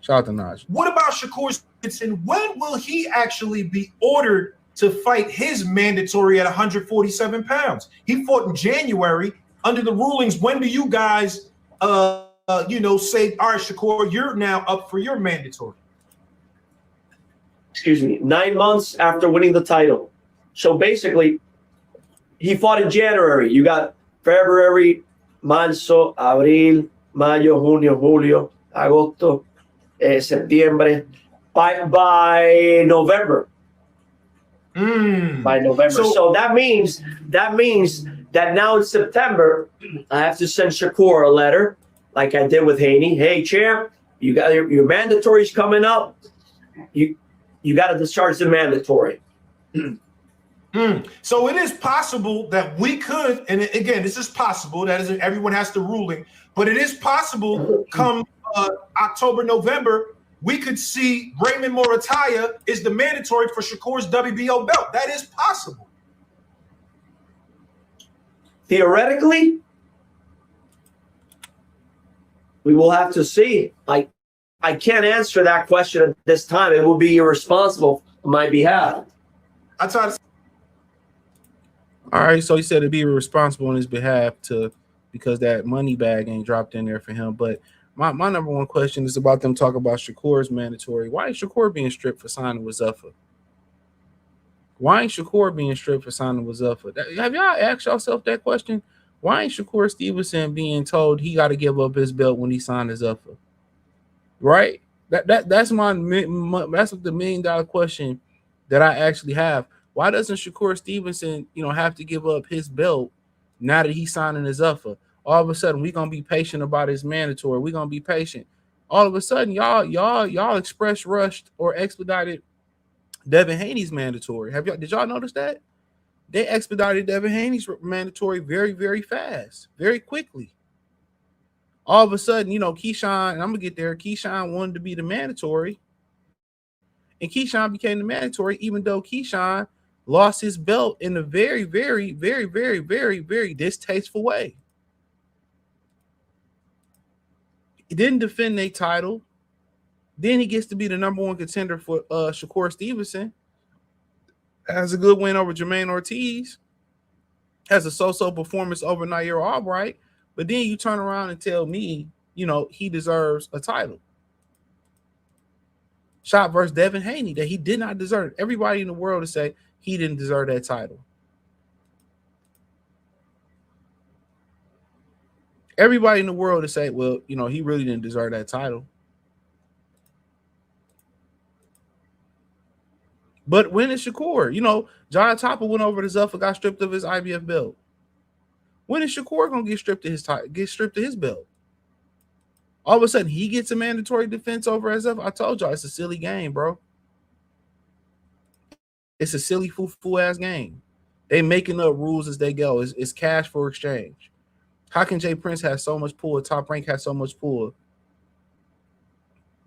Shout out to Naj. What about Shakur Stevenson? When will he actually be ordered to fight his mandatory at 147 pounds? He fought in January. Under the rulings, when do you guys, say, all right, Shakur, you're now up for your mandatory? Excuse me, 9 months after winning the title. So basically, he fought in January. You got February, Marzo, Abril, Mayo, Junio, Julio, Agosto, Septiembre. By November. By November. So that means that now in September, I have to send Shakur a letter, like I did with Haney. Hey, champ, you got your mandatories coming up. You got to discharge the mandatory. So it is possible that we could, and again, this is possible. That isn't everyone has the ruling, but it is possible. Come October, November, we could see Raymond Morataya is the mandatory for Shakur's WBO belt. That is possible. Theoretically, we will have to see. I can't answer that question at this time. It will be irresponsible on my behalf. All right, so he said it'd be irresponsible on his behalf because that money bag ain't dropped in there for him. But my number one question is about them talking about Shakur's mandatory. Why is Shakur being stripped for signing with Zuffa? Why ain't Shakur being stripped for signing with Zuffa? Have y'all asked yourself that question? Why ain't Shakur Stevenson being told he got to give up his belt when he signed his Zuffa? Right? That's the $1 million question that I actually have. Why doesn't Shakur Stevenson, have to give up his belt now that he's signing his Zuffa? All of a sudden, we're gonna be patient about his mandatory. We're gonna be patient. All of a sudden, y'all express rushed or expedited Devin Haney's mandatory. Did y'all notice that? They expedited Devin Haney's mandatory very, very fast, very quickly. All of a sudden, Keyshawn, and I'm gonna get there. Keyshawn wanted to be the mandatory, and Keyshawn became the mandatory, even though Keyshawn lost his belt in a very, very, very, very, very, very distasteful way. He didn't defend their title. Then he gets to be the number one contender for Shakur Stevenson. Has a good win over Jermaine Ortiz. Has a so-so performance over Nair Albright. But then you turn around and tell me, he deserves a title. Shot versus Devin Haney that he did not deserve. Everybody in the world to say he didn't deserve that title. Everybody in the world to say, well, he really didn't deserve that title. But when is Shakur? John Topper went over to Zuffa, got stripped of his IBF belt. When is Shakur gonna get stripped of his belt? All of a sudden, he gets a mandatory defense over Zuffa. I told y'all it's a silly game, bro. It's a silly foo ass game. They making up rules as they go. It's cash for exchange. How can Jay Prince have so much pull? Top Rank has so much pull,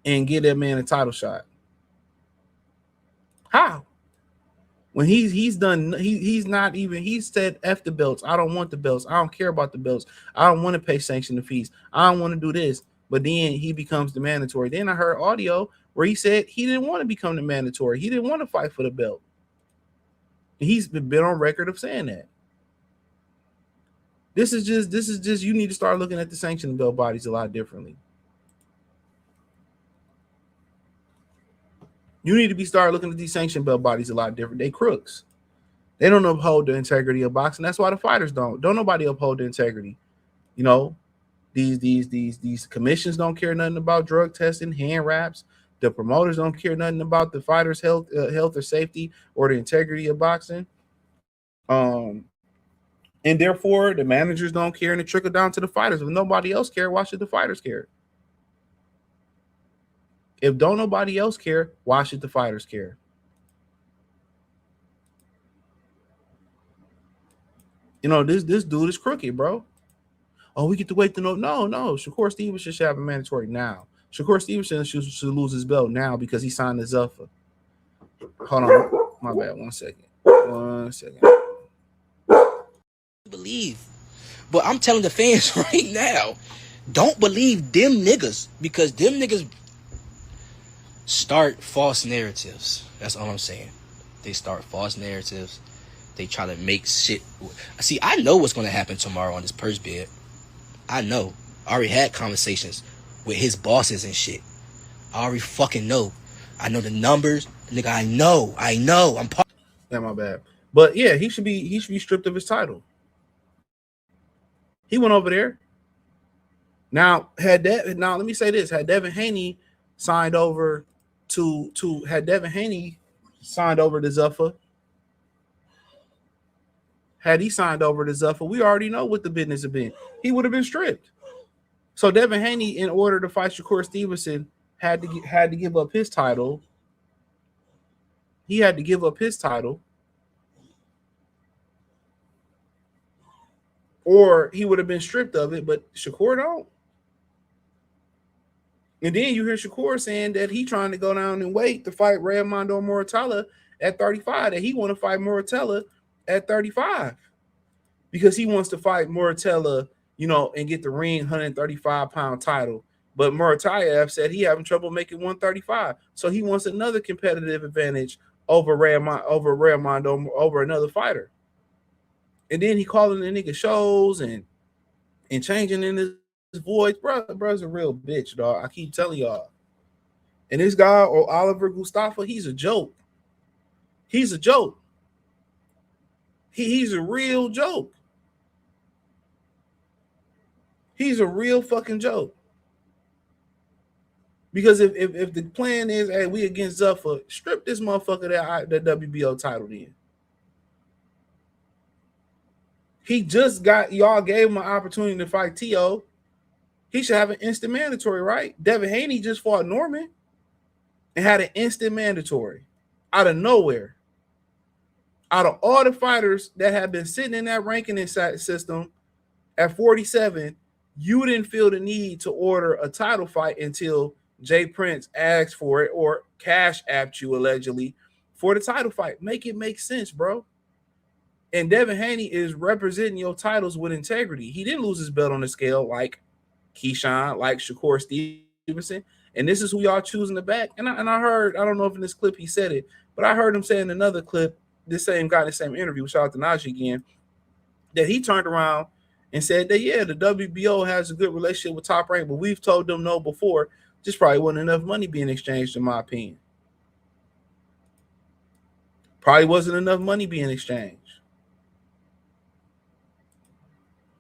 and give that man a title shot? How? When he's done, he's not even. He said, "F the belts. I don't want the belts. I don't care about the belts. I don't want to pay sanction fees. I don't want to do this." But then he becomes the mandatory. Then I heard audio where he said he didn't want to become the mandatory. He didn't want to fight for the belt. He's been on record of saying that. This is just you need to start looking at the sanctioning belt bodies a lot differently. You need to start looking at these sanctioned belt bodies a lot different. They crooks. They don't uphold the integrity of boxing. That's why the fighters don't. Don't nobody uphold the integrity. These commissions don't care nothing about drug testing, hand wraps. The promoters don't care nothing about the fighters' health or safety or the integrity of boxing. And therefore, the managers don't care, and it trickle down to the fighters. If nobody else care, why should the fighters care? If don't nobody else care, why should the fighters care? This dude is crooked, bro. Oh, we get to wait to know. No. Shakur Stevenson should have a mandatory now. Shakur Stevenson should lose his belt now because he signed the Zuffa. Hold on. My bad. 1 second. 1 1 second. Believe. But I'm telling the fans right now, don't believe them niggas, because them niggas start false narratives. That's all I'm saying. They start false narratives. They try to make shit. See, I know what's going to happen tomorrow on this purse bid. I know. I already had conversations with his bosses and shit. I already fucking know. I know the numbers. Nigga, I know. I'm part. Yeah, my bad. But yeah, he should be stripped of his title. He went over there. Now, let me say this. Had Devin Haney signed over to Zuffa, had he signed over to Zuffa, we already know what the business had been. He would have been stripped. So Devin Haney, in order to fight Shakur Stevenson, had to give up his title. He had to give up his title, or he would have been stripped of it. But Shakur don't. And then you hear Shakur saying that he trying to go down and wait to fight Raimondo Moratella at 35. That he want to fight Moratella at 35 because he wants to fight Moratella, and get the ring 135-pound title. But Moratella said he having trouble making 135, so he wants another competitive advantage over Raimondo, over another fighter. And then he calling the nigga shows and changing in his voice. Bro's a real bitch, dog. I keep telling y'all. And this guy, or Oliver Mustafa, he's a joke. He's a joke. He's a real joke. He's a real fucking joke. Because if the plan is, hey, we against Zuffa, strip this motherfucker that WBO title then. He just y'all gave him an opportunity to fight T.O. He should have an instant mandatory, right? Devin Haney just fought Norman and had an instant mandatory out of nowhere. Out of all the fighters that have been sitting in that ranking system at 47, you didn't feel the need to order a title fight until Jay Prince asked for it or cash apped you allegedly for the title fight. Make it make sense, bro. And Devin Haney is representing your titles with integrity. He didn't lose his belt on the scale like Keyshawn, like Shakur Stevenson. And this is who y'all choosing to back. And I heard, I don't know if in this clip he said it, but I heard him say in another clip, this same guy in the same interview, shout out to Najee again, that he turned around and said that, yeah, the WBO has a good relationship with Top Rank, but we've told them no before. Just probably wasn't enough money being exchanged, in my opinion. Probably wasn't enough money being exchanged.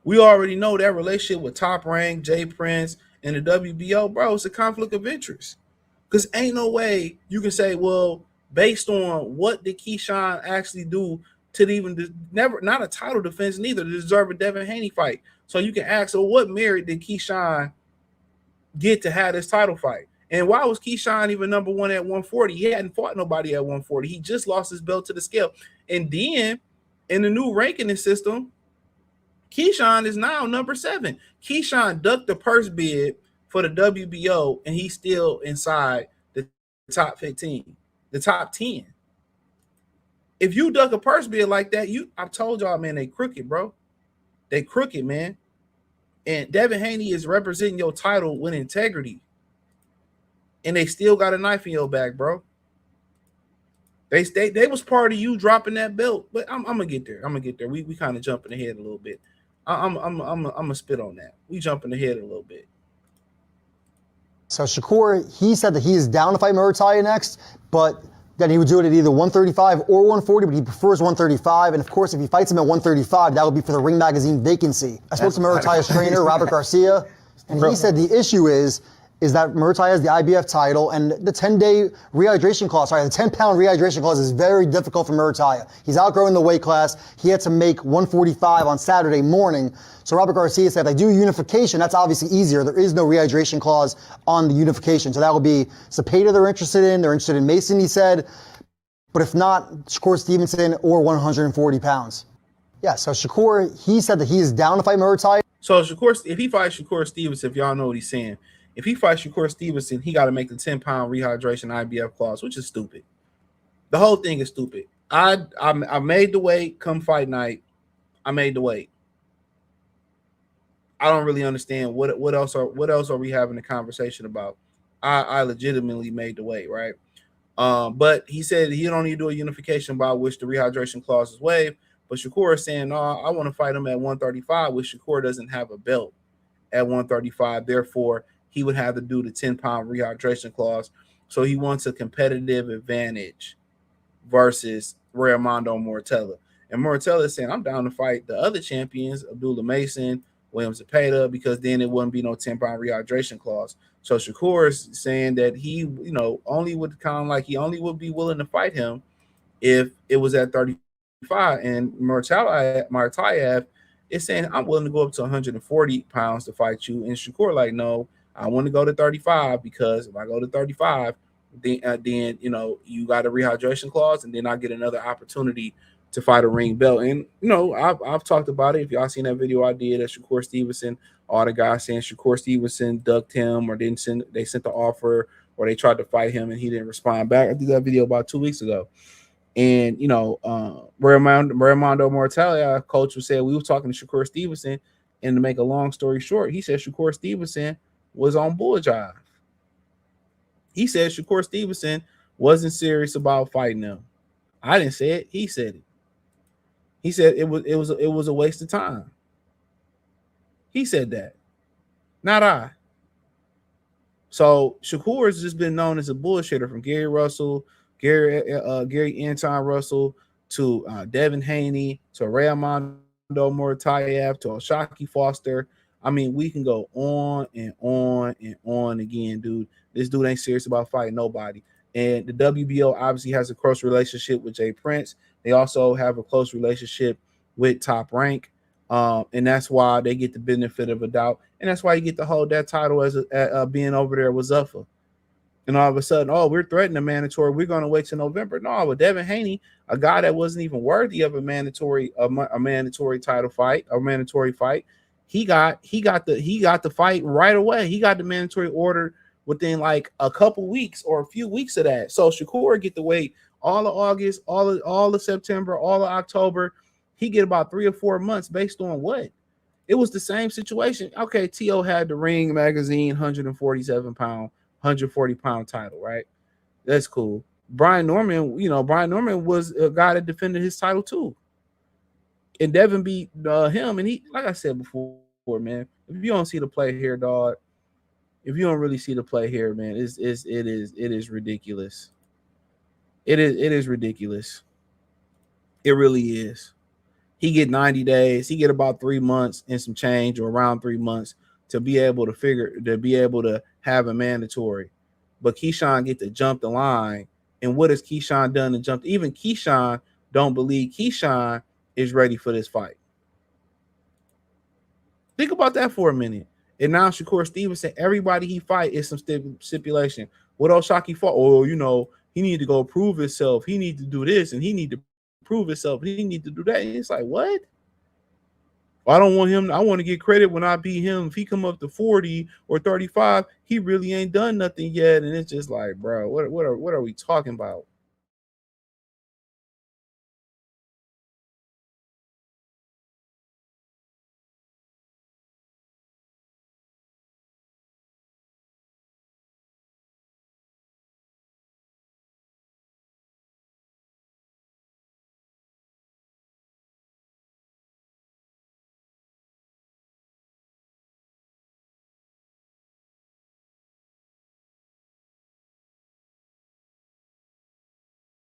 We already know that relationship with Top Rank, Jay Prince, and the WBO, bro, it's a conflict of interest. Because ain't no way you can say, well, based on what did Keyshawn actually do to not a title defense, neither to deserve a Devin Haney fight. So you can ask, so what merit did Keyshawn get to have this title fight? And why was Keyshawn even number one at 140? He hadn't fought nobody at 140. He just lost his belt to the scale. And then in the new ranking system, Keyshawn is now number 7. Keyshawn ducked the purse bid for the WBO, and he's still inside the top 15, the top 10. If you duck a purse bid like that, I've told y'all, man, they crooked, bro. They crooked, man. And Devin Haney is representing your title with integrity. And they still got a knife in your back, bro. They was part of you dropping that belt. But I'm gonna get there. We kind of jumping ahead a little bit. I'm gonna spit on that. We jumping ahead a little bit. So Shakur, he said that he is down to fight Murataya next, but then he would do it at either 135 or 140, but he prefers 135. And of course, if he fights him at 135, that would be for the Ring Magazine vacancy. I spoke to Murataya's trainer, Robert Garcia, and he said the issue is that Murataya has the IBF title, and the 10-day rehydration clause, the 10-pound rehydration clause is very difficult for Murataya. He's outgrowing the weight class. He had to make 145 on Saturday morning. So Robert Garcia said, if they do unification, that's obviously easier. There is no rehydration clause on the unification. So that would be Zepeda they're interested in. They're interested in Mason, he said. But if not, Shakur Stevenson or 140 pounds. Yeah, so Shakur, he said that he is down to fight Murataya. So Shakur, if he fights Shakur Stevenson, if y'all know what he's saying, if he fights Shakur Stevenson, he got to make the 10-pound rehydration IBF clause, which is stupid. The whole thing is stupid. I made the weight come fight night. I made the weight. I don't really understand what else are we having a conversation about. I legitimately made the weight, right? But he said he don't need to do a unification by which the rehydration clause is waived. But Shakur is saying, no, I want to fight him at 135, which Shakur doesn't have a belt at 135. Therefore, he would have to do the 10-pound rehydration clause. So he wants a competitive advantage versus Raimondo Mortella. And Mortella is saying, I'm down to fight the other champions, Abdullah Mason, William Zepeda, because then it wouldn't be no 10-pound rehydration clause. So Shakur is saying that he, only would he only would be willing to fight him if it was at 35. And Martayev is saying, I'm willing to go up to 140 pounds to fight you. And Shakur like, no, I want to go to 35 because if I go to 35, then you got a rehydration clause, and then I get another opportunity to fight a ring belt. And I've talked about it. If y'all seen that video I did at Shakur Stevenson, all the guys saying Shakur Stevenson ducked him or they sent the offer, or they tried to fight him and he didn't respond back. I did that video about 2 weeks ago. And Raimondo Mortella, coach, was saying we were talking to Shakur Stevenson, and to make a long story short, he said Shakur Stevenson was on bull jive. He said Shakur Stevenson wasn't serious about fighting him. I didn't say it. He said it. He said it was a waste of time. He said that, not I. So Shakur has just been known as a bullshitter, from Gary Anton Russell to Devin Haney to Raimondo Mortayev to Oshaki Foster. I mean, we can go on and on and on again, dude. This dude ain't serious about fighting nobody. And the WBO obviously has a close relationship with Jay Prince. They also have a close relationship with Top Rank. And that's why they get the benefit of a doubt. And that's why you get to hold that title as being over there with Zuffa. And all of a sudden, we're threatening a mandatory. We're going to wait till November. No, with Devin Haney, a guy that wasn't even worthy of a mandatory title fight, a mandatory fight, he got the fight right away. He got the mandatory order within like a couple weeks or a few weeks of that. So Shakur get to wait all of August, all of September, all of October. He get about 3 or 4 months based on what? It was the same situation. Okay, T.O. had the Ring Magazine 147-pound, 140-pound title, right? That's cool. Brian Norman was a guy that defended his title too. And Devin beat him. And he, like I said before, man, if you don't see the play here, dog, if you don't really see the play here, man, it is ridiculous. It is ridiculous. It really is. He get 90 days. He get about 3 months and some change, or around 3 months, to be able to have a mandatory. But Keyshawn get to jump the line. And what has Keyshawn done to jump? Even Keyshawn don't believe Keyshawn is ready for this fight. Think about that for a minute. And now Shakur Stevenson, everybody he fight is some stipulation. What Oshaki fought? Oh, he need to go prove himself. He need to do this, and he need to prove himself. He need to do that. And it's like, what? I don't want him. I want to get credit when I beat him. If he come up to 40 or 35, he really ain't done nothing yet. And it's just like, bro, what are we talking about?